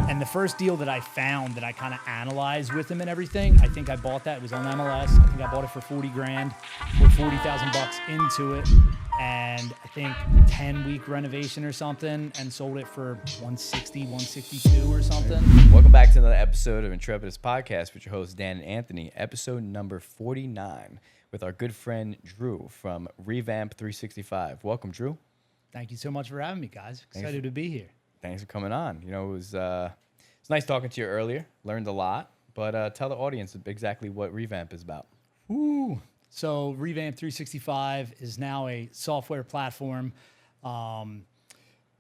And the first deal that I found that I kind of analyzed with him and everything, I think I bought that. It was on MLS. I think I bought it for 40 grand, put 40,000 bucks into it. And I think 10-week renovation or something, and sold it for 160, 162 or something. Welcome back to another episode of Intrepidus Podcast with your hosts, Dan and Anthony, episode number 49 with our good friend Drew from Revamp 365. Welcome, Drew. Thank you so much for having me, guys. Excited to be here. Thanks for coming on. You know, it's nice talking to you earlier. Learned a lot, but tell the audience exactly what Revamp is about. Ooh. So Revamp 365 is now a software platform.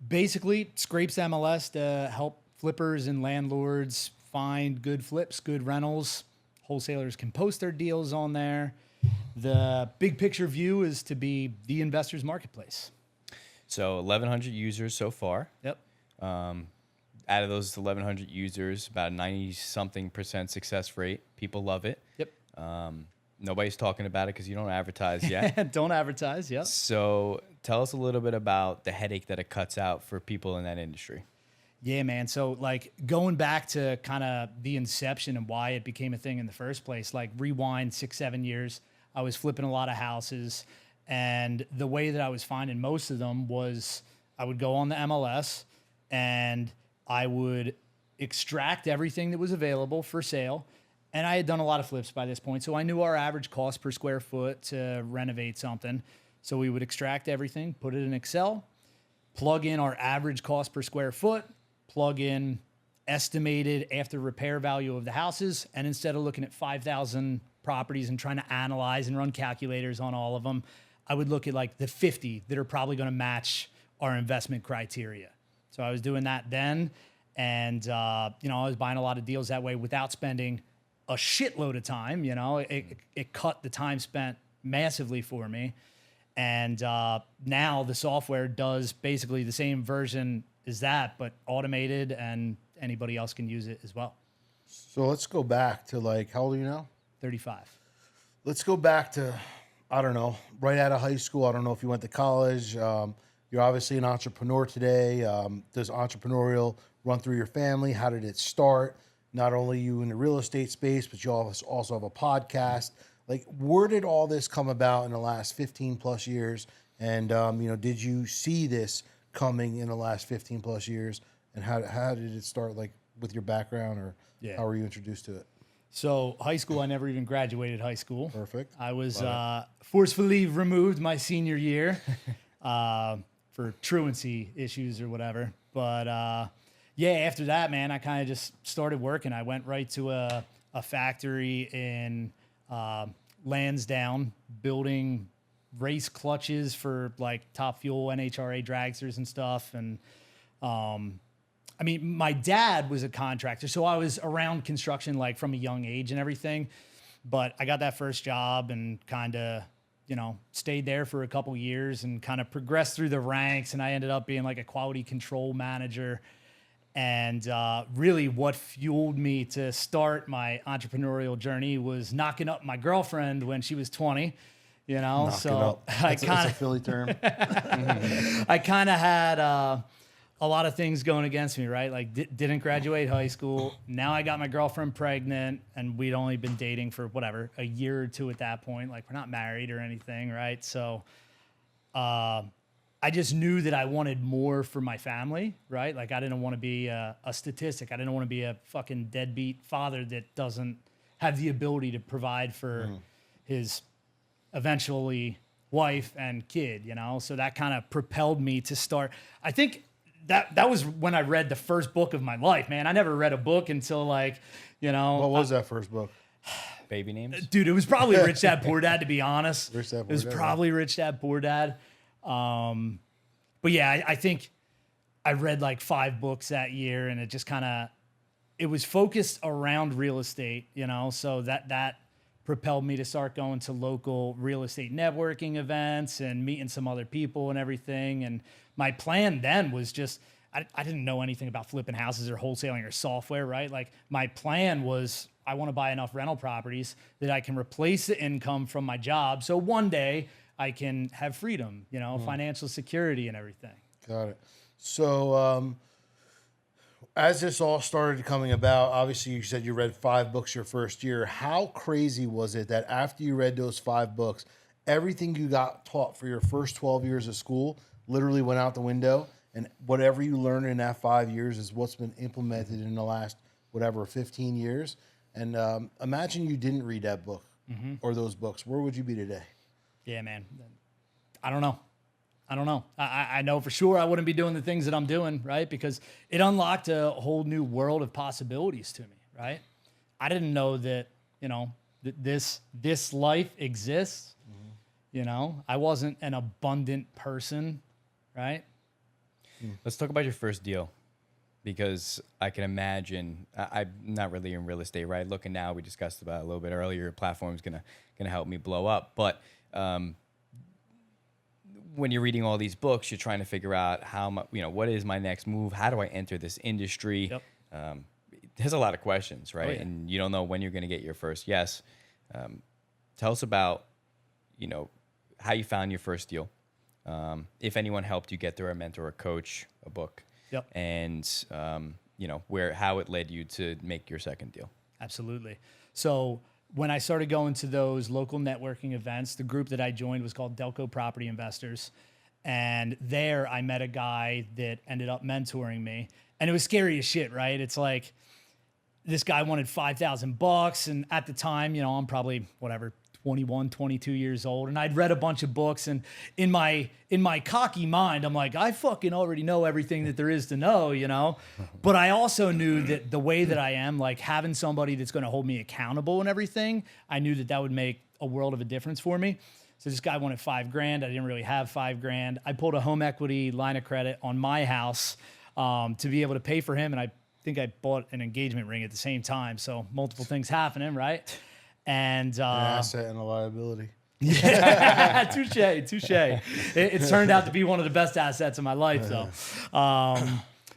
Basically, it scrapes MLS to help flippers and landlords find good flips, good rentals. Wholesalers can post their deals on there. The big picture view is to be the investor's marketplace. So 1,100 users so far. Yep. Out of those 1,100 users, about 90-something% success rate. People love it. Yep. Nobody's talking about it because you don't advertise yet. Don't advertise, yep. So tell us a little bit about the headache that it cuts out for people in that industry. Yeah, man. So like going back to kind of the inception and why it became a thing in the first place, like rewind 6-7 years, I was flipping a lot of houses. And the way that I was finding most of them was I would go on the MLS and I would extract everything that was available for sale. And I had done a lot of flips by this point, so I knew our average cost per square foot to renovate something. So we would extract everything, put it in Excel, plug in our average cost per square foot, plug in estimated after repair value of the houses, and instead of looking at 5,000 properties and trying to analyze and run calculators on all of them, I would look at like the 50 that are probably going to match our investment criteria. So I was doing that then, and I was buying a lot of deals that way without spending a shitload of time. It cut the time spent massively for me. And now the software does basically the same version as that, but automated, and anybody else can use it as well. So let's go back to like, how old are you now? 35. Let's go back to, I don't know, right out of high school. I don't know if you went to college. You're obviously an entrepreneur today. Does entrepreneurial run through your family? How did it start? Not only you in the real estate space, but you also have a podcast. Like, where did all this come about in the last 15 plus years? And, did you see this coming in the last 15 plus years? And how did it start, like, with your background, or how were you introduced to it? So high school, I never even graduated high school. Perfect. I was forcefully removed my senior year for truancy issues or whatever. But after that, man, I kind of just started working. I went right to a factory in Lansdowne building race clutches for like Top Fuel NHRA dragsters and stuff. And my dad was a contractor, so I was around construction like from a young age and everything. But I got that first job and kind of, stayed there for a couple years and kind of progressed through the ranks. And I ended up being like a quality control manager. And really what fueled me to start my entrepreneurial journey was knocking up my girlfriend when she was 20, Knocking up. That's a Philly term. I kind of had a lot of things going against me, right? Like didn't graduate high school. Now I got my girlfriend pregnant, and we'd only been dating for whatever, a year or two at that point. Like, we're not married or anything, right? So I just knew that I wanted more for my family, right? Like, I didn't want to be a statistic. I didn't want to be a fucking deadbeat father that doesn't have the ability to provide for his eventually wife and kid, So that kind of propelled me to start. I think that was when I read the first book of my life, man. I never read a book until What was that first book? Baby names? Dude, it was probably Rich Dad Poor Dad, to be honest. Rich Dad Poor Dad. It was probably Rich Dad Poor Dad. But yeah, I think I read like 5 books that year, and it just it was focused around real estate, so that propelled me to start going to local real estate networking events and meeting some other people and everything. And my plan then was just, I didn't know anything about flipping houses or wholesaling or software, right? Like, my plan was, I want to buy enough rental properties that I can replace the income from my job. So one day I can have freedom, financial security and everything. Got it. So As this all started coming about, obviously you said you read 5 books your first year. How crazy was it that after you read those 5 books, everything you got taught for your first 12 years of school literally went out the window, and whatever you learned in that 5 years is what's been implemented in the last, 15 years? And imagine you didn't read that book or those books. Where would you be today? Yeah, man. I don't know. I know for sure I wouldn't be doing the things that I'm doing, right? Because it unlocked a whole new world of possibilities to me, right? I didn't know that, this life exists. I wasn't an abundant person, right? Let's talk about your first deal, because I can imagine I'm not really in real estate, right? Looking now, we discussed about a little bit earlier, your platform's gonna help me blow up, but when you're reading all these books, you're trying to figure out what is my next move? How do I enter this industry? Yep. There's a lot of questions, right? Oh, yeah. And you don't know when you're going to get your first yes. Tell us about, how you found your first deal. If anyone helped you get through a mentor, a coach, a book. Yep. And, how it led you to make your second deal. Absolutely. So when I started going to those local networking events, the group that I joined was called Delco Property Investors. And there I met a guy that ended up mentoring me. And it was scary as shit, right? It's like this guy wanted $5,000. And at the time, I'm probably 21, 22 years old. And I'd read a bunch of books. And in my cocky mind, I'm like, I fucking already know everything that there is to know, But I also knew that the way that I am, like having somebody that's going to hold me accountable and everything, I knew that would make a world of a difference for me. So this guy wanted $5,000. I didn't really have $5,000. I pulled a home equity line of credit on my house to be able to pay for him. And I think I bought an engagement ring at the same time. So multiple things happening, right? And An asset and a liability. Yeah, touche. It turned out to be one of the best assets in my life, though.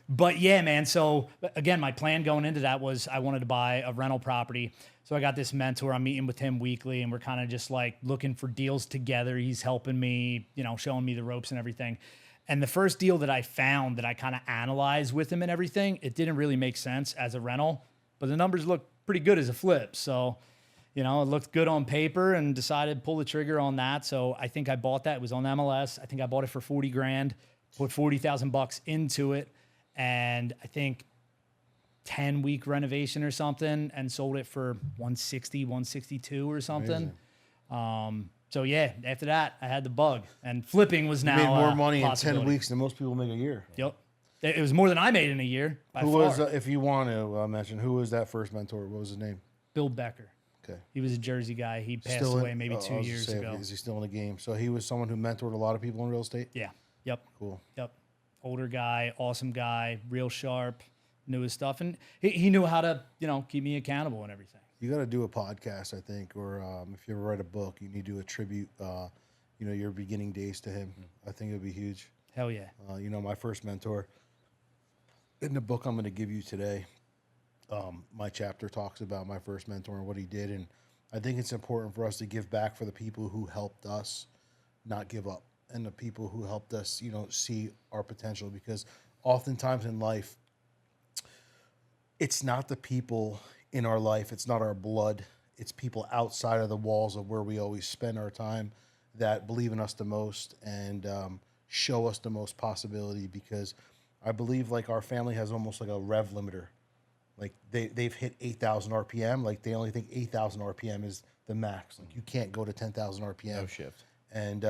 But yeah, man. So again, my plan going into that was I wanted to buy a rental property. So I got this mentor. I'm meeting with him weekly, and we're kind of just like looking for deals together. He's helping me, showing me the ropes and everything. And the first deal that I found that I kind of analyzed with him and everything, it didn't really make sense as a rental, but the numbers looked pretty good as a flip. So it looked good on paper, and decided to pull the trigger on that. So I think I bought that. It was on MLS. I think I bought it for $40,000, put $40,000 into it. And I think 10-week renovation or something, and sold it for 160, 162 or something. So yeah, after that I had the bug, and flipping was now You made more money in 10 weeks than most people make a year. Yep. It was more than I made in a year. By Who far. was, if you want to mention, who was that first mentor? What was his name? Bill Becker. Okay. He was a Jersey guy. He passed Still away maybe 2 years ago. Is he still in the game? So he was someone who mentored a lot of people in real estate? Yeah. Yep. Cool. Yep. Older guy, awesome guy, real sharp, knew his stuff. And he knew how to, keep me accountable and everything. You got to do a podcast, I think, or if you ever write a book, you need to attribute, your beginning days to him. I think it would be huge. Hell yeah. My first mentor, in the book I'm going to give you today, my chapter talks about my first mentor and what he did. And I think it's important for us to give back for the people who helped us not give up, and the people who helped us, see our potential, because oftentimes in life, it's not the people in our life, it's not our blood, it's people outside of the walls of where we always spend our time that believe in us the most and show us the most possibility, because I believe like our family has almost like a rev limiter. Like they've hit 8,000 RPM. Like they only think 8,000 RPM is the max. Like you can't go to 10,000 RPM. No shift. And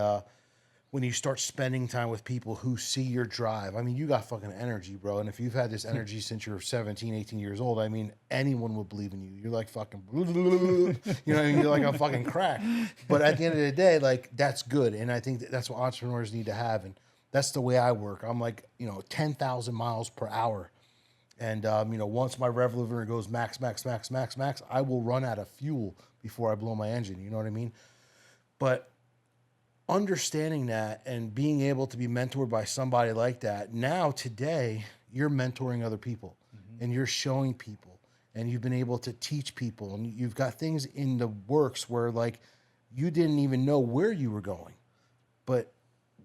when you start spending time with people who see your drive, I mean, you got fucking energy, bro. And if you've had this energy since you're 17, 18 years old, I mean, anyone will believe in you. You're like fucking, you're like a fucking crack. But at the end of the day, like that's good. And I think that's what entrepreneurs need to have. And that's the way I work. I'm like, 10,000 miles per hour. And, once my rev limiter goes max, I will run out of fuel before I blow my engine. You know what I mean? But understanding that and being able to be mentored by somebody like that, now today, you're mentoring other people and you're showing people and you've been able to teach people and you've got things in the works where like you didn't even know where you were going, but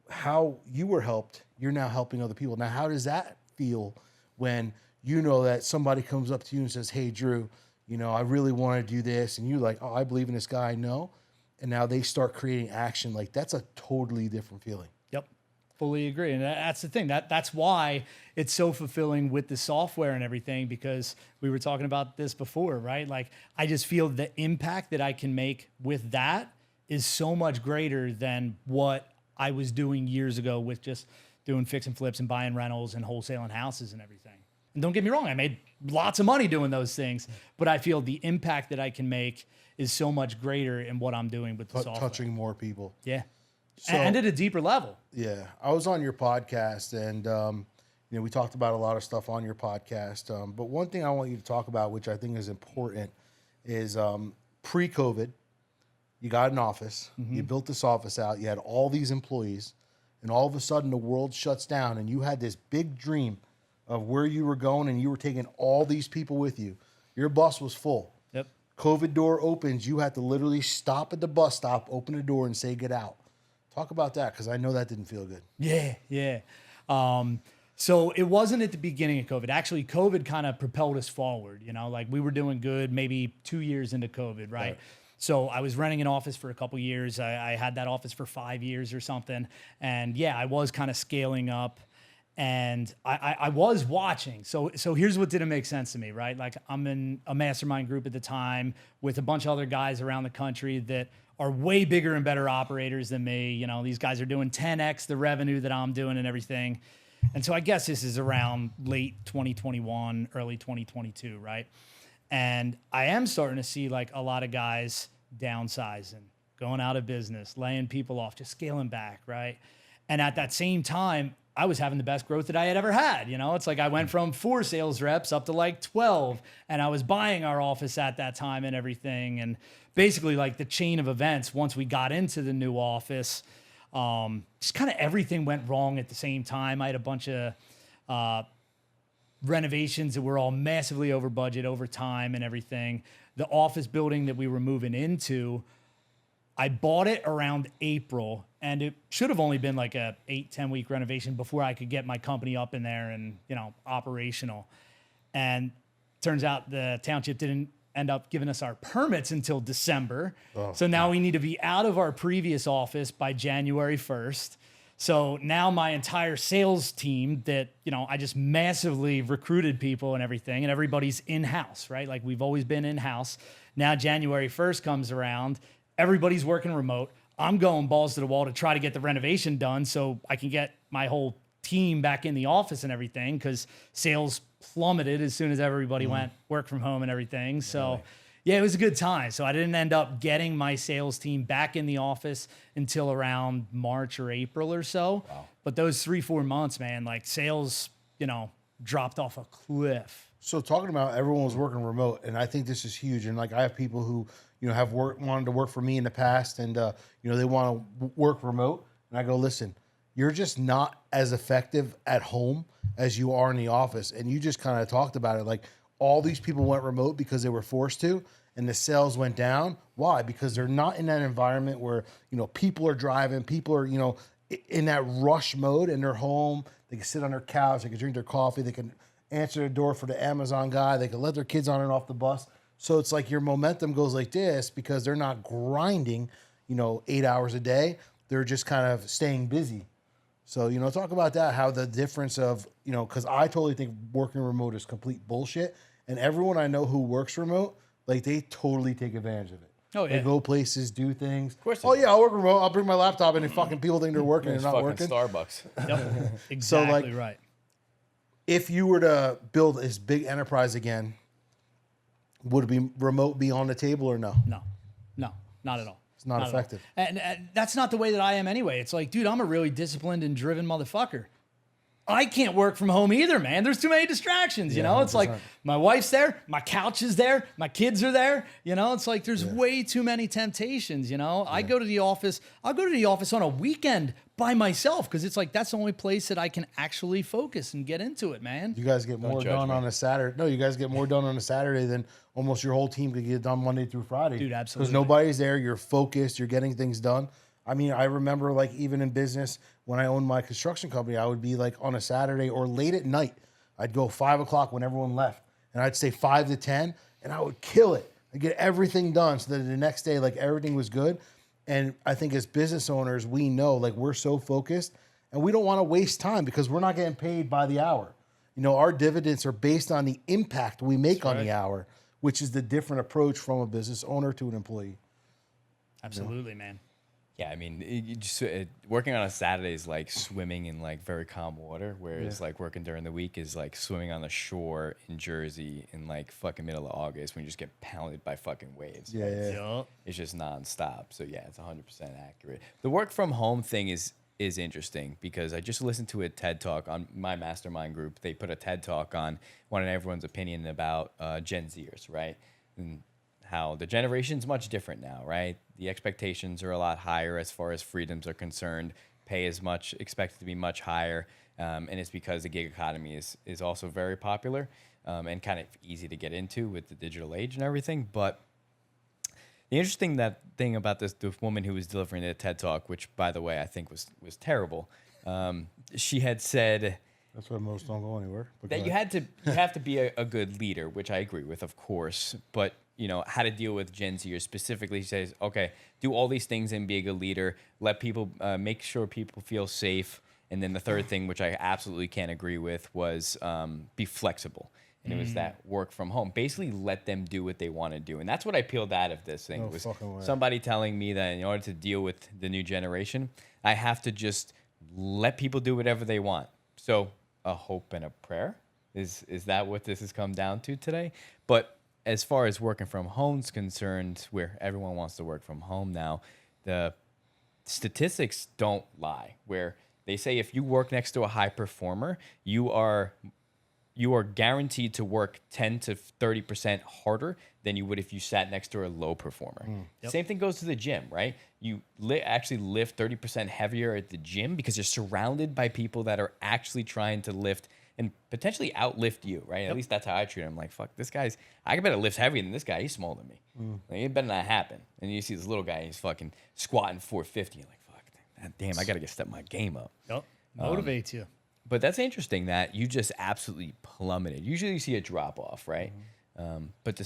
how you were helped, you're now helping other people. Now, how does that feel when you know that somebody comes up to you and says, hey, Drew, you know, I really want to do this. And you're like, oh, I believe in this guy. I know. And now they start creating action. Like, that's a totally different feeling. Yep. Fully agree. And that's the thing. That's why it's so fulfilling with the software and everything, because we were talking about this before, right? Like, I just feel the impact that I can make with that is so much greater than what I was doing years ago with just doing fix and flips and buying rentals and wholesaling houses and everything. And don't get me wrong, I made lots of money doing those things, but I feel the impact that I can make is so much greater in what I'm doing with the software. Touching more people. Yeah. So, and at a deeper level. Yeah. I was on your podcast, and, you know, we talked about a lot of stuff on your podcast. But one thing I want you to talk about, which I think is important, is pre-COVID, you got an office, you built this office out, you had all these employees, and all of a sudden the world shuts down, and you had this big dream of where you were going, and you were taking all these people with you. Your bus was full. Yep. COVID door opens. You had to literally stop at the bus stop, open the door, and say, get out. Talk about that, because I know that didn't feel good. Yeah. So it wasn't at the beginning of COVID. Actually, COVID kind of propelled us forward. You know, like we were doing good maybe 2 years into COVID, right? So I was renting an office for a couple years. I had that office for 5 years or something. And yeah, I was kind of scaling up. And I was watching. So here's what didn't make sense to me, right? Like, I'm in a mastermind group at the time with a bunch of other guys around the country that are way bigger and better operators than me. You know, these guys are doing 10x the revenue that I'm doing and everything. And so I guess this is around late 2021, early 2022, right? And I am starting to see like a lot of guys downsizing, going out of business, laying people off, just scaling back, right? And at that same time, I was having the best growth that I had ever had. You know, it's like I went from 4 sales reps up to like 12, and I was buying our office at that time and everything. And basically like the chain of events, once we got into the new office, just kind of everything went wrong at the same time. I had a bunch of renovations that were all massively over budget, over time and everything. The office building that we were moving into, I bought it around April, and it should have only been like a 8-10 week renovation before I could get my company up in there and, you know, operational. And turns out the township didn't end up giving us our permits until December. Oh. So now we need to be out of our previous office by January 1st. So now my entire sales team that, you know, I just massively recruited people and everything, and everybody's in-house, right? Like, we've always been in-house. Now January 1st comes around, everybody's working remote. I'm going balls to the wall to try to get the renovation done so I can get my whole team back in the office and everything, because sales plummeted as soon as everybody went work from home and everything. So yeah, it was a good time. So I didn't end up getting my sales team back in the office until around March or April or so. Wow. But those 3-4 months, man, like sales, you know, dropped off a cliff. So talking about everyone was working remote, and I think this is huge. And like, I have people who, you know, have wanted to work for me in the past, and you know, they want to work remote. And I go, listen, you're just not as effective at home as you are in the office. And you just kind of talked about it. Like, all these people went remote because they were forced to, and the sales went down. Why? Because they're not in that environment where, you know, people are driving, people are, you know, in that rush mode, and they're home. They can sit on their couch, they can drink their coffee, they can answer the door for the Amazon guy, they can let their kids on and off the bus. So it's like your momentum goes like this because they're not grinding, you know, 8 hours a day. They're just kind of staying busy. So, you know, talk about that, how the difference of, you know, because I totally think working remote is complete bullshit. And everyone I know who works remote, like, they totally take advantage of it. Oh, yeah. They go places, do things. Of course. Oh, yeah, I'll work remote. I'll bring my laptop in, and fucking people think they're working and they're not working. Starbucks. Yep. Exactly. So, like, right. If you were to build this big enterprise again, would it be remote be on the table or no? No, not at all. It's not effective. And that's not the way that I am anyway. It's like, dude, I'm a really disciplined and driven motherfucker. I can't work from home either, man. There's too many distractions, you know? 100%. It's like my wife's there, my couch is there, my kids are there, you know? It's like there's way too many temptations, you know? I'll go to the office on a weekend by myself because it's like that's the only place that I can actually focus and get into it, man. You guys get more done on a Saturday. No, you guys get more done on a Saturday than almost your whole team could get done Monday through Friday. Dude, absolutely. Because nobody's there, you're focused, you're getting things done. I mean, I remember, like, even in business, when I owned my construction company, I would be like on a Saturday or late at night, I'd go 5 o'clock when everyone left, and I'd stay 5 to 10, and I would kill it. I'd get everything done so that the next day, like, everything was good. And I think as business owners, we know, like, we're so focused, and we don't want to waste time because we're not getting paid by the hour. You know, our dividends are based on the impact we make on the hour, which is the different approach from a business owner to an employee. Absolutely, man. Yeah, I mean, working on a Saturday is like swimming in like very calm water, whereas like working during the week is like swimming on the shore in Jersey in like fucking middle of August when you just get pounded by fucking waves. Yeah. It's just nonstop. So yeah, it's 100% accurate. The work from home thing is interesting because I just listened to a TED Talk on my mastermind group. They put a TED Talk on wanting everyone's opinion about Gen Zers, right? And how the generation's much different now, right? The expectations are a lot higher as far as freedoms are concerned. Pay is expected to be much higher, and it's because the gig economy is also very popular and kind of easy to get into with the digital age and everything. But the interesting thing about this woman who was delivering the TED Talk, which by the way I think was terrible, she had said. That's why most don't go anywhere. That you have to be a good leader, which I agree with, of course. But you know how to deal with Gen Zers specifically. She says, okay, do all these things and be a good leader. Let people make sure people feel safe. And then the third thing, which I absolutely can't agree with, was be flexible. And it was that work from home. Basically, let them do what they want to do. And that's what I peeled out of this thing. No It was fucking way. somebody telling me that in order to deal with the new generation, I have to just let people do whatever they want. So a hope and a prayer is that what this has come down to today? But as far as working from home is concerned, where everyone wants to work from home now, the statistics don't lie. Where they say if you work next to a high performer, you are guaranteed to work 10 to 30% harder than you would if you sat next to a low performer. Same thing goes to the gym, right? You actually lift 30% heavier at the gym because you're surrounded by people that are actually trying to lift and potentially outlift you, right? At least that's how I treat him. Like, fuck, I better lift heavier than this guy. He's smaller than me. Like, it better not happen. And you see this little guy, he's fucking squatting 450. You're like, fuck, damn, I gotta step my game up. Yep. Motivates you. But that's interesting that you just absolutely plummeted. Usually you see a drop off, right? But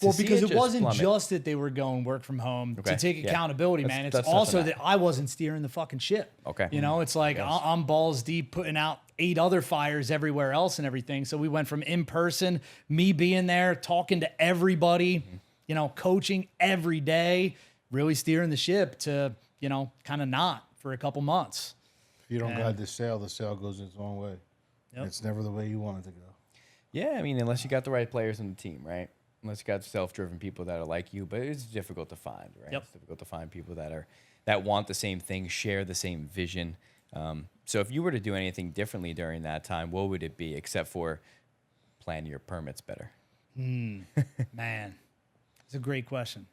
Because it wasn't just that they were going work from home to take accountability, man. It's also that I wasn't steering the fucking ship. Okay. You know, it's like I'm balls deep putting out 8 other fires everywhere else and everything. So we went from in person, me being there, talking to everybody, you know, coaching every day, really steering the ship to, you know, kind of not for a couple months. If you don't guide the sail goes its own way. Yep. It's never the way you want it to go. Yeah, I mean, unless you got the right players on the team, right? Unless you got self-driven people that are like you, but it's difficult to find, right? Yep. It's difficult to find people that want the same thing, share the same vision. So if you were to do anything differently during that time, what would it be except for plan your permits better? Man, it's a great question.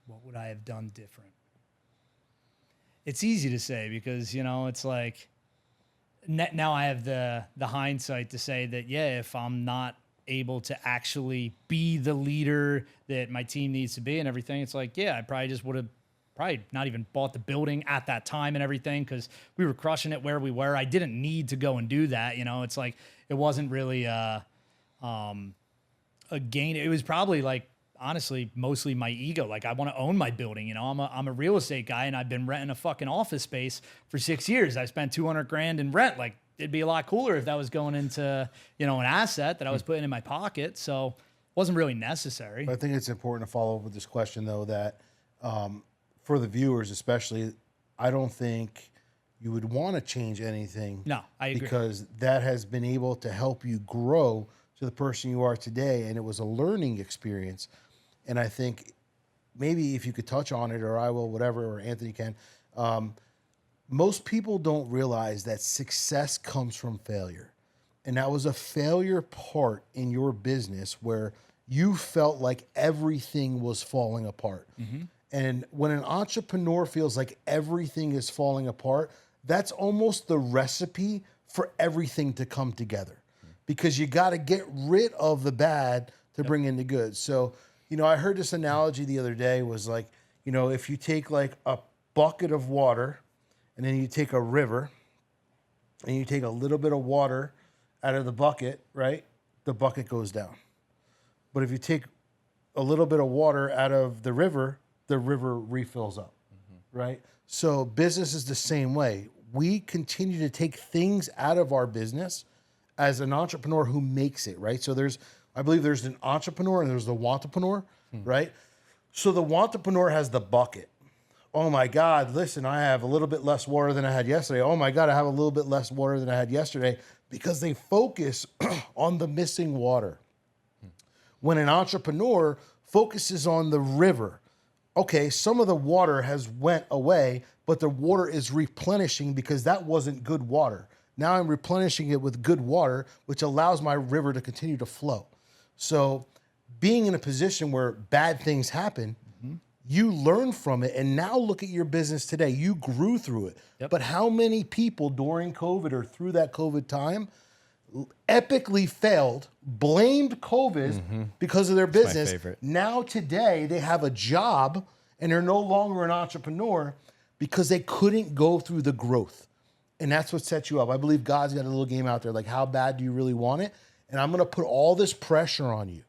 What would I have done different? It's easy to say because, you know, it's like now I have the hindsight to say that, yeah, if I'm not able to actually be the leader that my team needs to be and everything, it's like, yeah, I probably just would have not even bought the building at that time and everything because we were crushing it where we were. I didn't need to go and do that. You know, it's like it wasn't really a gain. It was probably like, honestly, mostly my ego. Like, I want to own my building. You know, I'm a real estate guy and I've been renting a fucking office space for 6 years. I spent $200,000 in rent. Like, it'd be a lot cooler if that was going into, you know, an asset that I was putting in my pocket. So it wasn't really necessary. I think it's important to follow up with this question though, that for the viewers, especially, I don't think you would want to change anything. No, I agree. Because that has been able to help you grow to the person you are today. And it was a learning experience. And I think maybe if you could touch on it, or I will, whatever, or Anthony can, most people don't realize that success comes from failure. And that was a failure part in your business where you felt like everything was falling apart. And when an entrepreneur feels like everything is falling apart, that's almost the recipe for everything to come together. Because you got to get rid of the bad to bring in the good. So, you know, I heard this analogy the other day was like, you know, if you take like a bucket of water and then you take a river and you take a little bit of water out of the bucket, right? The bucket goes down. But if you take a little bit of water out of the river refills up, right? So business is the same way. We continue to take things out of our business as an entrepreneur who makes it, right? So I believe there's an entrepreneur and there's the wantrepreneur, right? So the wantrepreneur has the bucket. Oh my God, listen, I have a little bit less water than I had yesterday. Oh my God, I have a little bit less water than I had yesterday, because they focus on the missing water. When an entrepreneur focuses on the river, okay, some of the water has went away, but the water is replenishing because that wasn't good water. Now I'm replenishing it with good water, which allows my river to continue to flow. So being in a position where bad things happen, you learn from it, and now look at your business today. You grew through it. Yep. But how many people during COVID or through that COVID time epically failed, blamed COVID because of their business? My favorite. Now today they have a job and they're no longer an entrepreneur because they couldn't go through the growth. And that's what sets you up. I believe God's got a little game out there, like, how bad do you really want it? And I'm going to put all this pressure on you.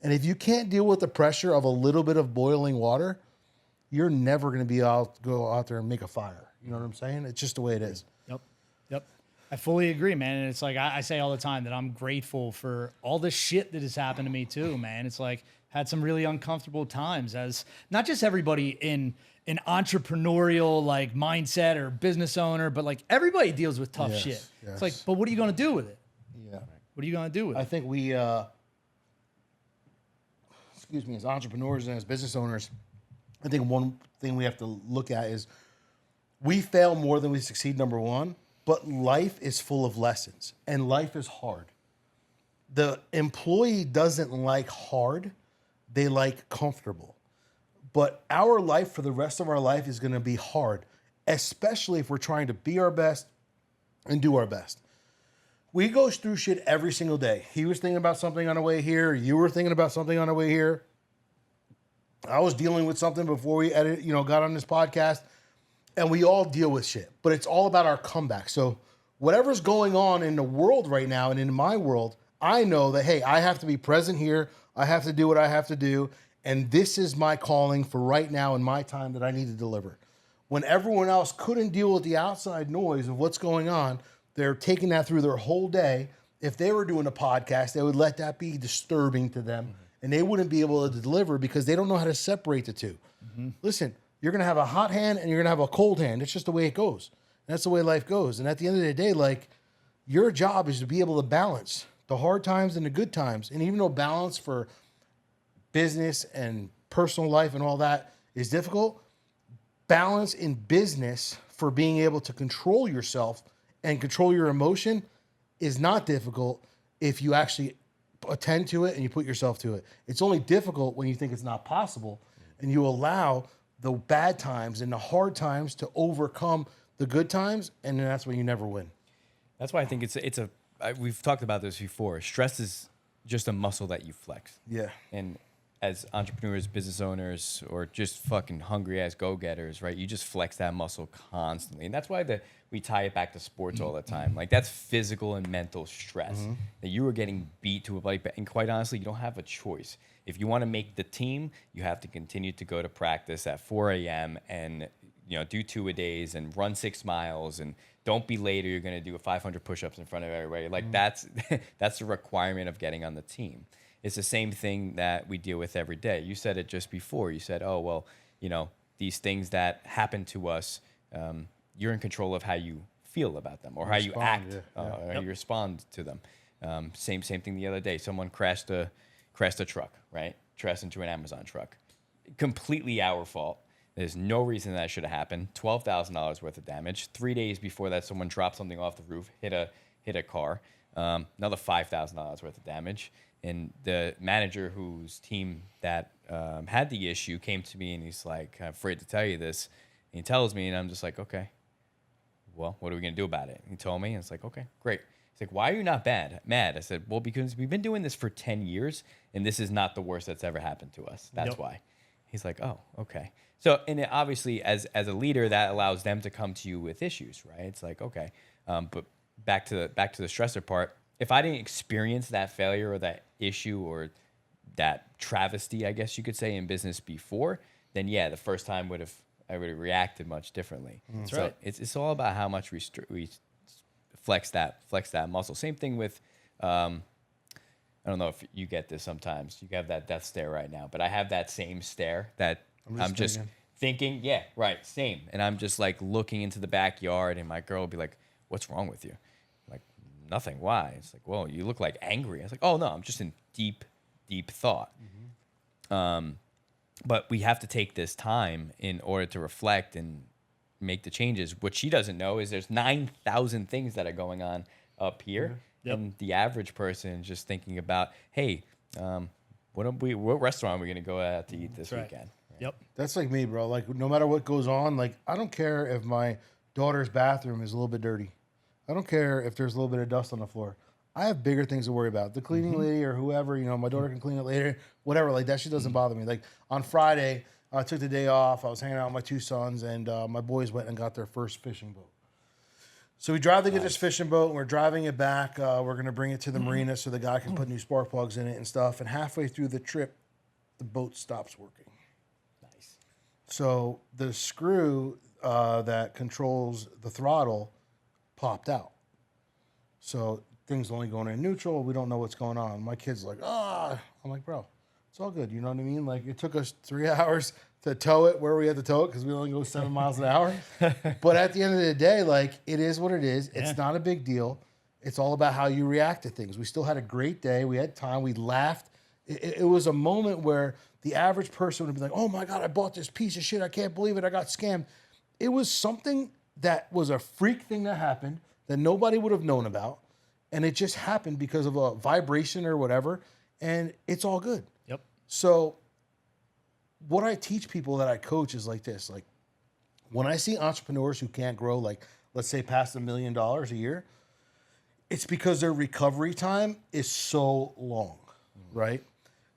And if you can't deal with the pressure of a little bit of boiling water, you're never going to go out there and make a fire. You know what I'm saying? It's just the way it is. Yep. I fully agree, man. And it's like, I say all the time that I'm grateful for all the shit that has happened to me too, man. It's like, had some really uncomfortable times, as not just everybody in an entrepreneurial like mindset or business owner, but like everybody deals with tough shit. Yes. It's like, but what are you going to do with it? Yeah. What are you going to do with it? I think we, as entrepreneurs and as business owners, I think one thing we have to look at is we fail more than we succeed, number one, but life is full of lessons and life is hard. The employee doesn't like hard, they like comfortable. But our life for the rest of our life is going to be hard, especially if we're trying to be our best and do our best. We go through shit every single day. He was thinking about something on the way here. You were thinking about something on the way here. I was dealing with something before we got on this podcast, and we all deal with shit, but it's all about our comeback. So whatever's going on in the world right now and in my world, I know that, hey, I have to be present here. I have to do what I have to do. And this is my calling for right now in my time that I need to deliver. When everyone else couldn't deal with the outside noise of what's going on, they're taking that through their whole day. If they were doing a podcast, they would let that be disturbing to them, and they wouldn't be able to deliver because they don't know how to separate the two. Listen, you're going to have a hot hand and you're going to have a cold hand. It's just the way it goes. That's the way life goes. And at the end of the day, like, your job is to be able to balance the hard times and the good times. And even though balance for business and personal life and all that is difficult, balance in business for being able to control yourself and control your emotion is not difficult if you actually attend to it and you put yourself to it. It's only difficult when you think it's not possible and you allow the bad times and the hard times to overcome the good times, and then that's when you never win. That's why I think we've talked about this before. Stress is just a muscle that you flex. Yeah. And as entrepreneurs, business owners, or just fucking hungry ass go-getters, right? You just flex that muscle constantly. And that's why we tie it back to sports all the time. Like, that's physical and mental stress that you are getting beat to a bike. And quite honestly, you don't have a choice. If you want to make the team, you have to continue to go to practice at 4 a.m. and do 2-a-days and run 6 miles and don't be late or you're going to do 500 push-ups in front of everybody. Like, that's the requirement of getting on the team. It's the same thing that we deal with every day. You said it just before. You said, oh, well, these things that happen to us, you're in control of how you feel about them or how you act, or how you respond to them. Same thing the other day. Someone crashed a truck, right? Crashed into an Amazon truck. Completely our fault. There's no reason that should have happened. $12,000 worth of damage. 3 days before that, someone dropped something off the roof, hit a car. Another $5,000 worth of damage. And the manager whose team that had the issue came to me and he's like, I'm afraid to tell you this. And he tells me, and I'm just like, okay, well, what are we going to do about it? And he told me, and it's like, okay, great. He's like, why are you not mad? I said, well, because we've been doing this for 10 years, and this is not the worst that's ever happened to us. That's why. He's like, oh, okay. So, and obviously, as a leader, that allows them to come to you with issues, right? It's like, okay, but back to the stressor part. If I didn't experience that failure or that issue or that travesty, I guess you could say, in business before, then yeah, the first time I would have reacted much differently. That's so right. It's all about how much we flex that muscle. Same thing with. I don't know if you get this sometimes. You have that death stare right now, but I have that same stare that I'm just thinking, yeah, right, same. And I'm just like looking into the backyard, and my girl will be like, "What's wrong with you?" I'm like, nothing. Why? It's like, well, you look like angry. I was like, oh no, I'm just in deep thought. But we have to take this time in order to reflect and make the changes. What she doesn't know is there's 9,000 things that are going on up here. Yep. And the average person is just thinking about, hey, what restaurant are we going to go out to eat this right. weekend? Right? Yep. That's like me, bro. Like no matter what goes on, like I don't care if my daughter's bathroom is a little bit dirty. I don't care if there's a little bit of dust on the floor. I have bigger things to worry about. The cleaning lady or whoever, my daughter can clean it later, whatever. Like that shit doesn't bother me. Like on Friday, I took the day off. I was hanging out with my two sons, and my boys went and got their first fishing boat. So we drive to get this fishing boat, and we're driving it back. We're going to bring it to the marina so the guy can put new spark plugs in it and stuff. And halfway through the trip, the boat stops working. Nice. So the screw that controls the throttle popped out. So things only going in neutral. We don't know what's going on. My kid's like, I'm like, bro, it's all good. You know what I mean? Like it took us 3 hours to tow it where we had to tow it because we only go 7 miles an hour. But at the end of the day, like it is what it is. It's not a big deal. It's all about how you react to things. We still had a great day. We had time. We laughed. It was a moment where the average person would be like, oh my God, I bought this piece of shit. I can't believe it. I got scammed. It was something that was a freak thing that happened that nobody would have known about. And it just happened because of a vibration or whatever. And it's all good. Yep. So what I teach people that I coach is like this. Like when I see entrepreneurs who can't grow, like let's say past $1 million a year, it's because their recovery time is so long, right?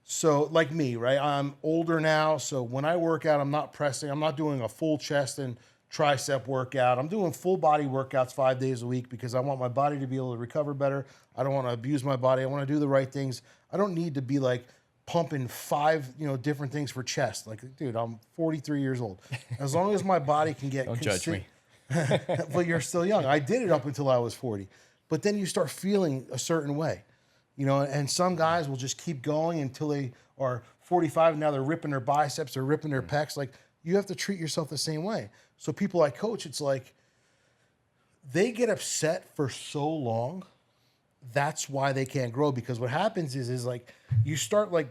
So like me, right? I'm older now. So when I work out, I'm not pressing. I'm not doing a full chest and tricep workout. I'm doing full body workouts 5 days a week because I want my body to be able to recover better. I don't want to abuse my body. I want to do the right things. I don't need to be like pumping 5, different things for chest. Like, dude, I'm 43 years old. As long as my body can get... Don't judge me. But you're still young. I did it up until I was 40. But then you start feeling a certain way, and some guys will just keep going until they are 45 and now they're ripping their biceps or ripping their pecs. Like, you have to treat yourself the same way. So people I coach, it's like they get upset for so long. That's why they can't grow, because what happens is like you start like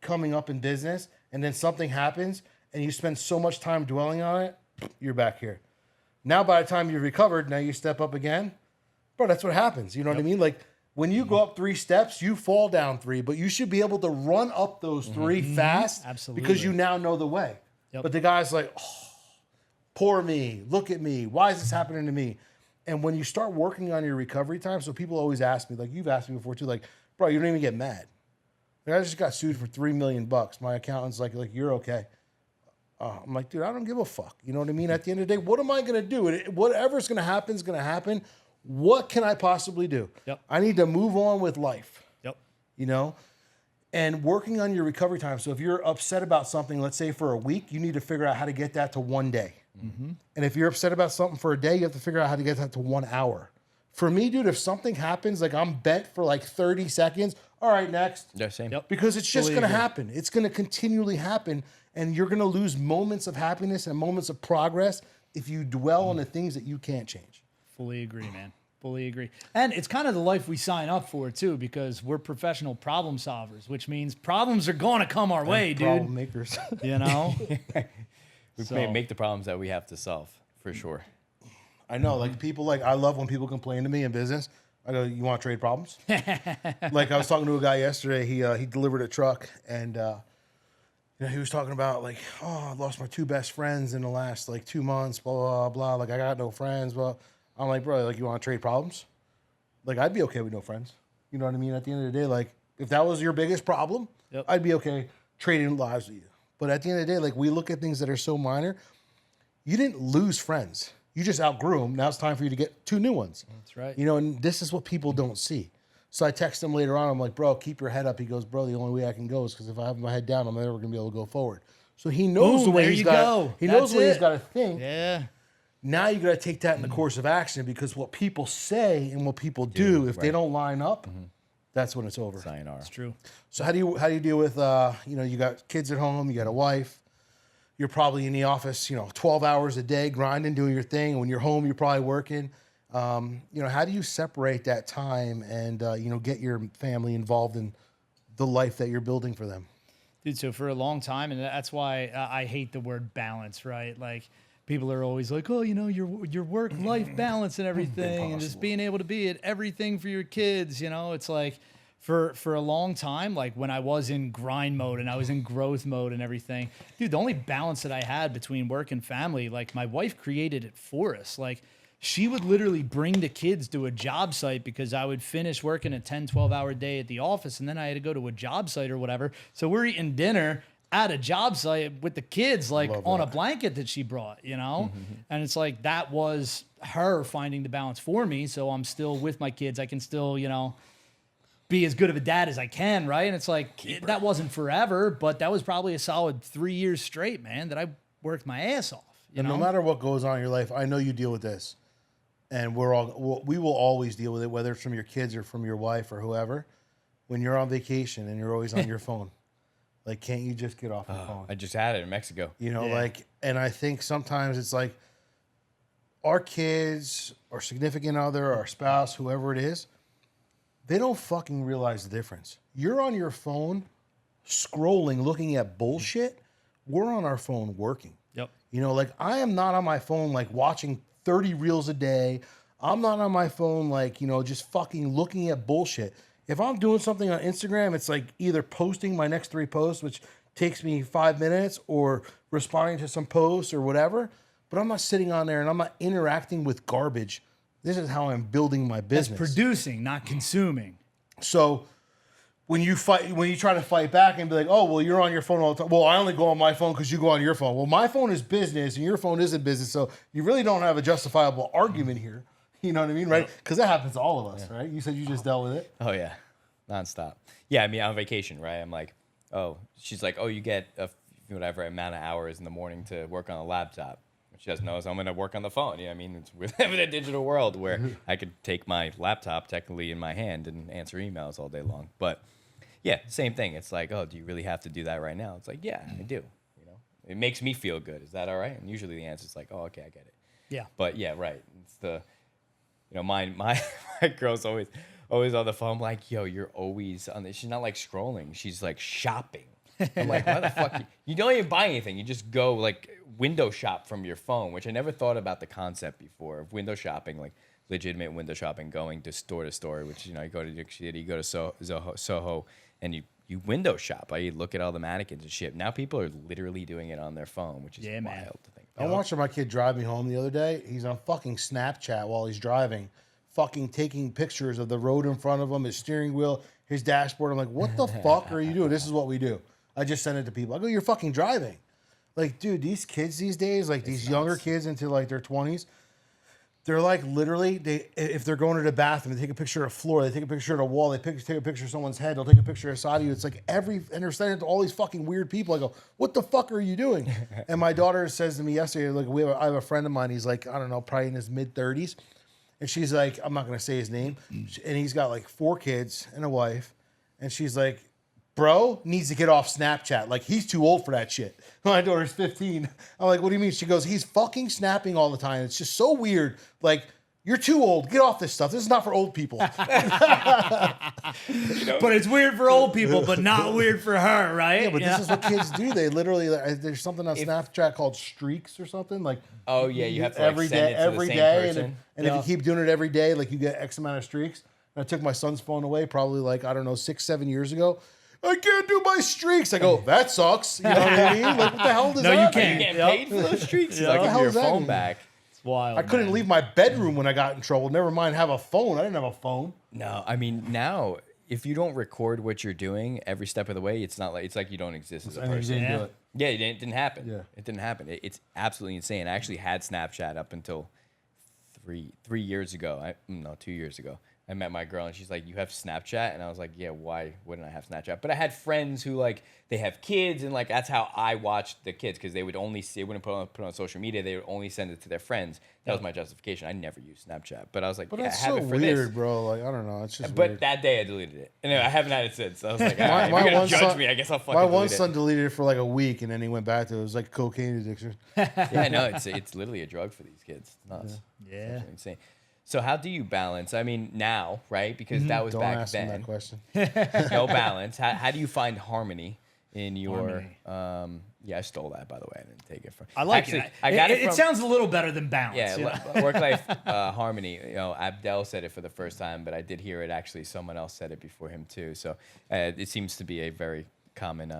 coming up in business and then something happens and you spend so much time dwelling on it, you're back here. Now by the time you've recovered, now you step up again. Bro, that's what happens. You know what I mean? Like when you go up 3 steps, you fall down 3, but you should be able to run up those 3 fast. Absolutely. Because you now know the way. Yep. But the guy's like, poor me, look at me. Why is this happening to me? And when you start working on your recovery time, so people always ask me, like you've asked me before too, like, bro, you don't even get mad. Like, I just got sued for $3 million. My accountant's like, you're okay. I'm like, dude, I don't give a fuck. You know what I mean? At the end of the day, what am I going to do? Whatever's going to happen is going to happen. What can I possibly do? Yep. I need to move on with life. Yep. And working on your recovery time. So if you're upset about something, let's say for a week, you need to figure out how to get that to 1 day. Mm-hmm. And if you're upset about something for a day, you have to figure out how to get that to 1 hour. For me, dude, if something happens, like I'm bent for like 30 seconds, all right, next. Yeah, same. Yep. Because it's just going to happen. It's going to continually happen. And you're going to lose moments of happiness and moments of progress if you dwell on the things that you can't change. Fully agree, man. Fully agree. And it's kind of the life we sign up for, too, because we're professional problem solvers, which means problems are going to come our way, dude. Problem makers. You know? We make the problems that we have to solve, for sure. I know, like people, like I love when people complain to me in business. I go, you want to trade problems? Like I was talking to a guy yesterday. He delivered a truck, and he was talking about like, oh, I lost my 2 best friends in the last like 2 months. Blah blah blah. Like I got no friends. Well, I'm like, bro, like you want to trade problems? Like I'd be okay with no friends. You know what I mean? At the end of the day, like if that was your biggest problem, Yep. I'd be okay trading lives with you. But at the end of the day, like we look at things that are so minor. You didn't lose friends. You just outgrew them. Now it's time for you to get 2 new ones. That's right. You know, and this is what people don't see. So I text him later on. I'm like, bro, keep your head up. He goes, bro, the only way I can go is because if I have my head down, I'm never going to be able to go forward. So he knows the way he's got. He knows the way he's got to think. Yeah. Now you got to take that in the course of action because what people say and what people do, if they don't line up, that's when it's over. Sayonara. It's true. So how do you deal with you know, you got kids at home, you got a wife. You're probably in the office, you know, 12 hours a day, grinding, doing your thing. And when you're home, you're probably working. You know, how do you separate that time and, you know, get your family involved in the life that you're building for them? Dude, so for a long time, and that's why I hate the word balance, right? Like, people are always like, oh, you know, your work-life balance and everything, and just being able to be at everything for your kids, you know? It's like, for a long time, like when I was in grind mode and I was in growth mode and everything, dude, the only balance that I had between work and family, like my wife created it for us. Like she would literally bring the kids to a job site because I would finish working a 10, 12-hour day at the office and then I had to go to a job site or whatever. So we're eating dinner at a job site with the kids, like on a blanket that she brought, you know? And it's like, that was her finding the balance for me. So I'm still with my kids. I can still, you know, be as good of a dad as I can, right? And it's like, that wasn't forever, but that was probably a solid 3 years straight, man, that I worked my ass off. You know? No matter what goes on in your life, I know you deal with this. And we will always deal with it, whether it's from your kids or from your wife or whoever. When you're on vacation and you're always on your phone, like, can't you just get off your phone? I just had it in Mexico. You know, like, and I think sometimes it's like our kids, our significant other, our spouse, whoever it is, they don't fucking realize the difference. You're on your phone scrolling, looking at bullshit. We're on our phone working. Yep. You know, like I am not on my phone like watching 30 reels a day. I'm not on my phone like, you know, just fucking looking at bullshit. If I'm doing something on Instagram, it's like either posting my next 3 posts, which takes me 5 minutes, or responding to some posts or whatever. But I'm not sitting on there and I'm not interacting with garbage. This is how I'm building my business. That's producing, not consuming. So when you try to fight back and be like, oh, well, you're on your phone all the time. Well, I only go on my phone because you go on your phone. Well, my phone is business and your phone isn't business. So you really don't have a justifiable argument here. You know what I mean? Right? Because that happens to all of us, right? You said you just dealt with it. Oh, yeah. Nonstop. Yeah, I mean, on vacation, right? I'm like, oh, she's like, oh, you get whatever amount of hours in the morning to work on a laptop. She doesn't know is I'm going to work on the phone. You know what I mean? We live in a digital world where I could take my laptop technically in my hand and answer emails all day long. But yeah, same thing. It's like, oh, do you really have to do that right now? It's like, yeah, I do. You know, it makes me feel good. Is that all right? And usually the answer is like, oh, okay, I get it. Yeah. But yeah, right. It's the, you know, my girl's always on the phone. I'm like, yo, you're always on this. She's not like scrolling. She's like shopping. I'm like, why the fuck? You don't even buy anything. You just go like window shop from your phone, which I never thought about the concept before of window shopping, like legitimate window shopping, going to store, which, you know, you go to New York City, you go to Soho, and you window shop. You look at all the mannequins and shit. Now people are literally doing it on their phone, which is wild to think about. I'm watching my kid drive me home the other day. He's on fucking Snapchat while he's driving, fucking taking pictures of the road in front of him, his steering wheel, his dashboard. I'm like, what the fuck are you doing? This is what we do. I just send it to people. I go, you're fucking driving. Like, dude, these kids these days, like these younger kids into like their 20s, they're like literally, if they're going to the bathroom, they take a picture of a floor, they take a picture of a wall, they take a picture of someone's head, they'll take a picture of side of you. It's like and they're sending it to all these fucking weird people. I go, what the fuck are you doing? And my daughter says to me yesterday, like, I have a friend of mine, he's like, I don't know, probably in his mid-30s. And she's like, I'm not going to say his name. And he's got like 4 kids and a wife. And she's like, bro needs to get off Snapchat. Like, he's too old for that shit. My daughter's 15. I'm like, what do you mean? She goes, he's fucking snapping all the time. It's just so weird. Like, you're too old. Get off this stuff. This is not for old people. But it's weird for old people, but not weird for her, right? Yeah, but this is what kids do. They literally, there's something on Snapchat called streaks or something. Like, oh yeah, you have to every like, send day, it to every the same day, person. and if you keep doing it every day, like you get X amount of streaks. And I took my son's phone away probably like, I don't know, 6-7 years ago. I can't do my streaks. I go, that sucks. You know what I mean? Like, what the hell does that mean? You can't. You get paid for those streaks. He's like, What the give hell me your does that phone mean? back. It's wild. I couldn't leave my bedroom when I got in trouble. Never mind have a phone. I didn't have a phone. No, I mean, now if you don't record what you're doing every step of the way, it's like you don't exist as a And you person. didn't Yeah. do it. Yeah, it didn't happen. Yeah. It didn't happen. It's absolutely insane. I actually had Snapchat up until 3 years ago. 2 years ago. I met my girl and she's like, "You have Snapchat?" And I was like, "Yeah, why wouldn't I have Snapchat?" But I had friends who like they have kids and like that's how I watched the kids because they would only see, they wouldn't put it on social media. They would only send it to their friends. That was my justification. I never used Snapchat, but I was like, But "Yeah, that's I have so it for weird, this." bro. Like, I don't know. It's just But weird. that day I deleted it. And I haven't had it since. I was like, all right, if My you're gonna one judge son- me, I guess I'll fucking My delete one it. son deleted it for like a week, and then he went back to it. It was like cocaine addiction. Yeah, no, it's literally a drug for these kids. It's nuts. Yeah. It's absolutely insane. So how do you balance? I mean, now, right? Because that was Don't back ask him then. that question. No balance. How do you find harmony in your? Harmony. Yeah, I stole that by the way. I didn't take it from. I like Actually, it. I got it. It From, sounds a little better than balance. yeah, you know? work-life harmony. You know, Abdel said it for the first time, but I did hear it actually. Someone else said it before him too. So it seems to be a very common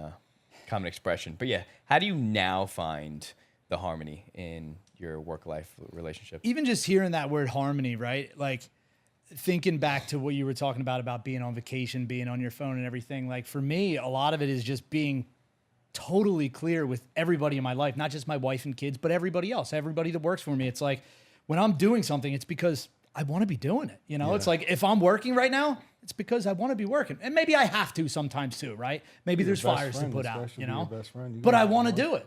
expression. But yeah, how do you now find the harmony in your work-life relationship? Even just hearing that word harmony, right? Like thinking back to what you were talking about being on vacation, being on your phone and everything. Like for me, a lot of it is just being totally clear with everybody in my life, not just my wife and kids, but everybody else, everybody that works for me. It's like when I'm doing something, it's because I want to be doing it. You know, it's like if I'm working right now, it's because I want to be working. And maybe I have to sometimes too, right? Maybe there's Your best fires friend, to put out, especially you your know, best friend. You but I guys want to are do it.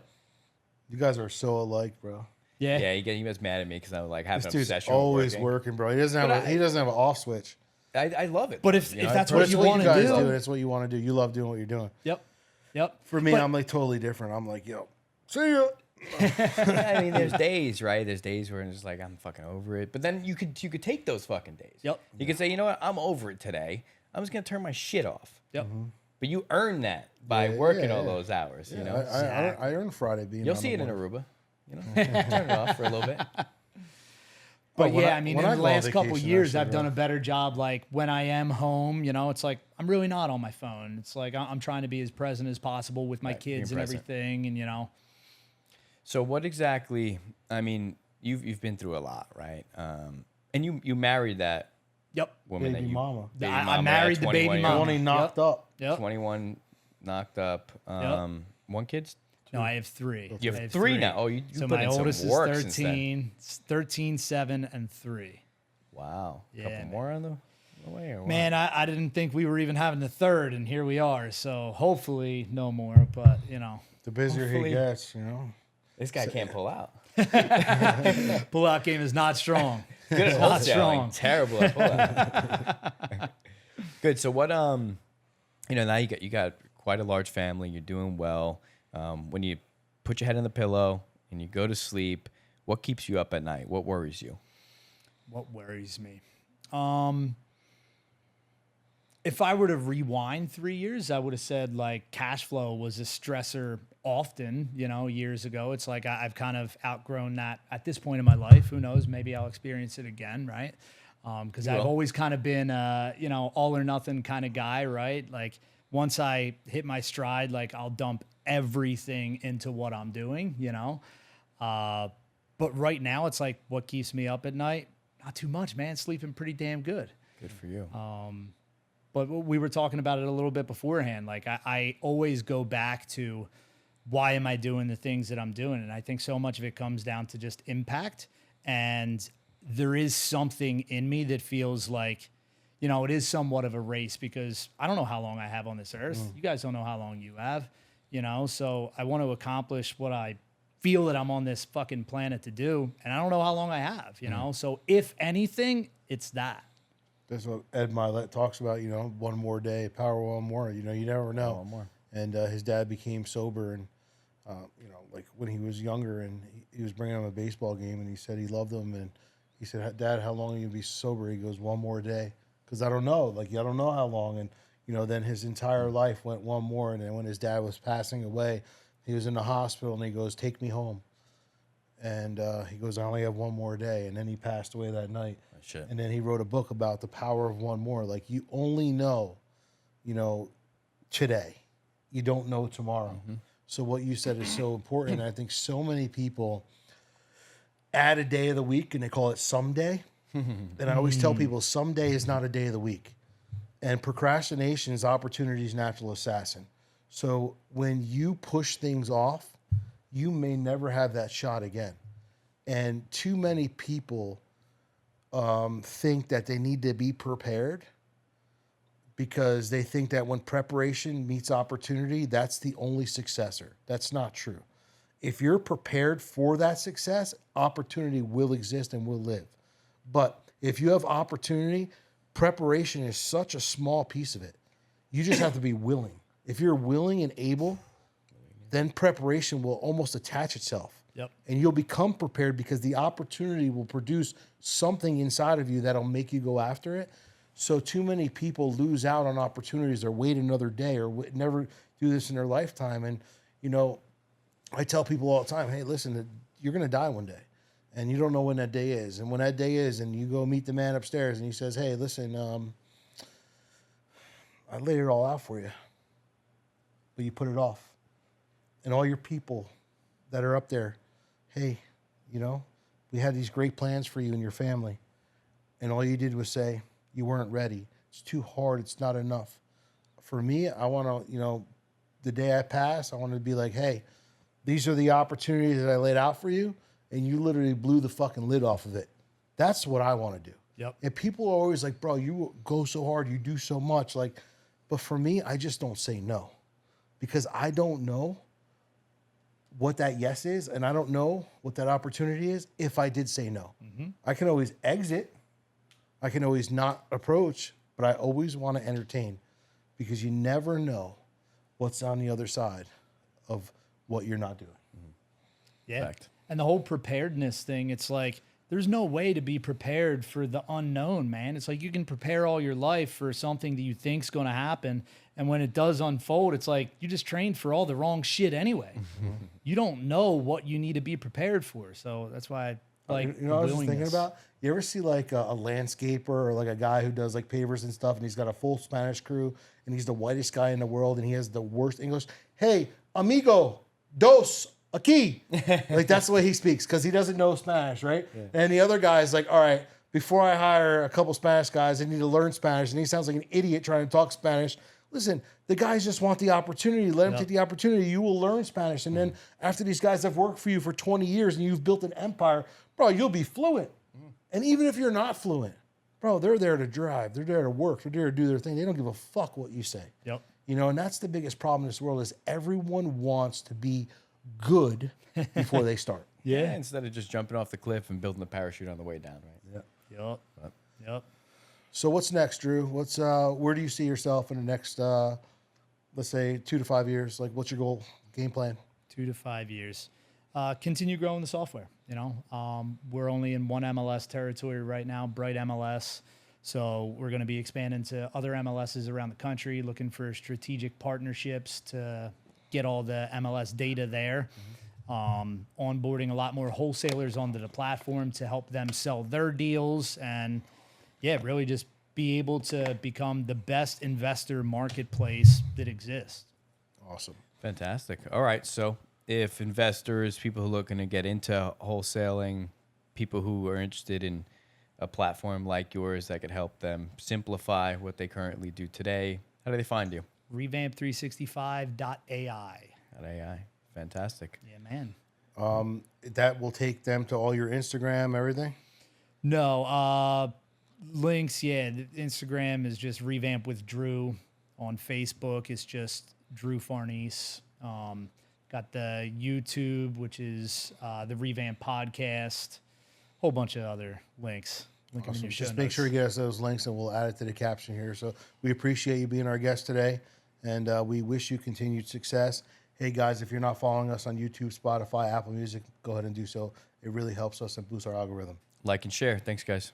You guys are so alike, bro. Yeah. Yeah, he was mad at me because I was like have This an dude's obsession. always with working, bro. He doesn't have But he doesn't have an off switch. I love it. But if you know, that's But what it's you what want you to guys do. do. It's what you want to do. You love doing what you're doing. Yep. For me, But- I'm like totally different. I'm like, yo, see ya. I mean, there's days, right? There's days where it's just like I'm fucking over it. But then you could take those fucking days. Yep. You could say, you know what, I'm over it today. I'm just gonna turn my shit off. Yep. But you earn that by Yeah, working yeah, all yeah. those hours. You know, I earn Friday being. you'll on see the it in board. Aruba. You know, turn it off for a little bit. But when yeah, I- I mean, when in I the go on last couple vacation, years, actually, I've done bro. a better job. Like when I am home, you know, it's like I'm really not on my phone. It's like I'm trying to be as present as possible with my Right, being kids and present. everything, and you know, So what exactly? I mean, you've been through a lot, right? And you married that yep. woman Baby that you mama. baby I mama, married yeah, the 21 baby year mama. old. Only knocked up. Yep. 21 knocked up. One kid. No, I have three. You I have three now. Oh, you so put my in some oldest work is since then. 13, 13, 7, and 3. Wow. A Yeah, couple man. more on the way, or what? Man, I didn't think we were even having a third, and here we are. So hopefully no more. But you know, The busier Hopefully- he gets, you know. This guy can't pull out. pull-out game is not strong. Good at Not wholesaling. strong. Terrible at pull-out. Good. So what? Now you got quite a large family. You're doing well. When you put your head on the pillow and you go to sleep, what keeps you up at night? What worries you? What worries me? If I were to rewind 3 years, I would have said like cash flow was a stressor often, you know, years ago. It's like I've kind of outgrown that at this point in my life. Who knows? Maybe I'll experience it again, right? Because I've will. always kind of been all or nothing kind of guy, right? Like once I hit my stride, like I'll dump everything into what I'm doing, you know? But right now it's like what keeps me up at night? Not too much, man. Sleeping pretty damn good. Good for you. But we were talking about it a little bit beforehand. Like I always go back to why am I doing the things that I'm doing? And I think so much of it comes down to just impact. And there is something in me that feels like, you know, it is somewhat of a race because I don't know how long I have on this earth. You guys don't know how long you have, you know? So I want to accomplish what I feel that I'm on this fucking planet to do. And I don't know how long I have, you know? So if anything, it's that. That's what Ed Milet talks about, you know, one more day, power one more. You know, you never know. One more. And his dad became sober, and you know, like when he was younger, and he was bringing him a baseball game, and he said he loved him, and he said, "Dad, how long are you gonna be sober?" He goes, "One more day," because I don't know, like I don't know how long. And you know, then his entire life went one more, and then when his dad was passing away, he was in the hospital, and he goes, "Take me home," and he goes, "I only have one more day," and then he passed away that night. Shit. And then he wrote a book about the power of one more. Like you only know, you know, today. You don't know tomorrow. So what you said is so important. I think so many people add a day of the week and they call it someday. And I always tell people someday is not a day of the week. And procrastination is opportunity's natural assassin. So when you push things off, you may never have that shot again. And too many people think that they need to be prepared because they think that when preparation meets opportunity, that's the only successor. That's not true. If you're prepared for that success, opportunity will exist and will live. But if you have opportunity, preparation is such a small piece of it. You just have to be willing. If you're willing and able, then preparation will almost attach itself. Yep. And you'll become prepared because the opportunity will produce something inside of you that'll make you go after it. So too many people lose out on opportunities or wait another day or never do this in their lifetime. And, you know, I tell people all the time, hey, listen, you're going to die one day. And you don't know when that day is. And when that day is, and you go meet the man upstairs and he says, hey, listen, I laid it all out for you. But you put it off. And all your people that are up there, hey, you know, we had these great plans for you and your family. And all you did was say, you weren't ready. It's too hard. It's not enough. For me, I want to, you know, the day I pass, I want to be like, hey, these are the opportunities that I laid out for you. And you literally blew the fucking lid off of it. That's what I want to do. Yep. And people are always like, bro, you go so hard, you do so much. Like, but for me, I just don't say no. Because I don't know what that yes is, and I don't know what that opportunity is if I did say no. Mm-hmm. I can always exit. I can always not approach, but I always want to entertain because you never know what's on the other side of what you're not doing. Mm-hmm. Yeah. Fact. And the whole preparedness thing, it's like, there's no way to be prepared for the unknown, man. It's like you can prepare all your life for something that you think's going to happen. And when it does unfold, it's like you just trained for all the wrong shit anyway. Mm-hmm. You don't know what you need to be prepared for. So that's why I like, you know, I was just thinking about, you ever see like a landscaper or like a guy who does like pavers and stuff, and he's got a full Spanish crew and he's the whitest guy in the world and he has the worst English. Hey, amigo, dos, aquí. Like that's the way he speaks because he doesn't know Spanish, right? Yeah. And the other guy is like, all right, before I hire a couple Spanish guys, I need to learn Spanish. And he sounds like an idiot trying to talk Spanish. Listen, the guys just want the opportunity. Let them take the opportunity. You will learn Spanish. And then after these guys have worked for you for 20 years and you've built an empire, bro, you'll be fluent. And even if you're not fluent, bro, they're there to drive. They're there to work. They're there to do their thing. They don't give a fuck what you say. Yep. You know, and that's the biggest problem in this world is everyone wants to be good before they start. Yeah, instead of just jumping off the cliff and building the parachute on the way down, right? Yep. Yep. So what's next, Drew? What's where do you see yourself in the next let's say 2 to 5 years? Like what's your goal, game plan? 2 to 5 years. Continue growing the software. You know, we're only in one MLS territory right now, Bright MLS. So we're going to be expanding to other MLSs around the country, looking for strategic partnerships to get all the MLS data there. Onboarding a lot more wholesalers onto the platform to help them sell their deals and really just be able to become the best investor marketplace that exists. Awesome. Fantastic. All right. So if investors, people who are looking to get into wholesaling, people who are interested in a platform like yours that could help them simplify what they currently do today, how do they find you? Revamp365.ai. .ai. Fantastic. Yeah, man. That will take them to all your Instagram, everything? No, links, the Instagram is just Revamp with Drew. On Facebook, it's just Drew Farnese. Got the YouTube, which is the Revamp Podcast. Whole bunch of other links. Link them in your show Just notes. make sure you get us those links and we'll add it to the caption here. So we appreciate you being our guest today and we wish you continued success. Hey guys, if you're not following us on YouTube, Spotify, Apple Music, go ahead and do so. It really helps us and boosts our algorithm. Like and share. Thanks, guys.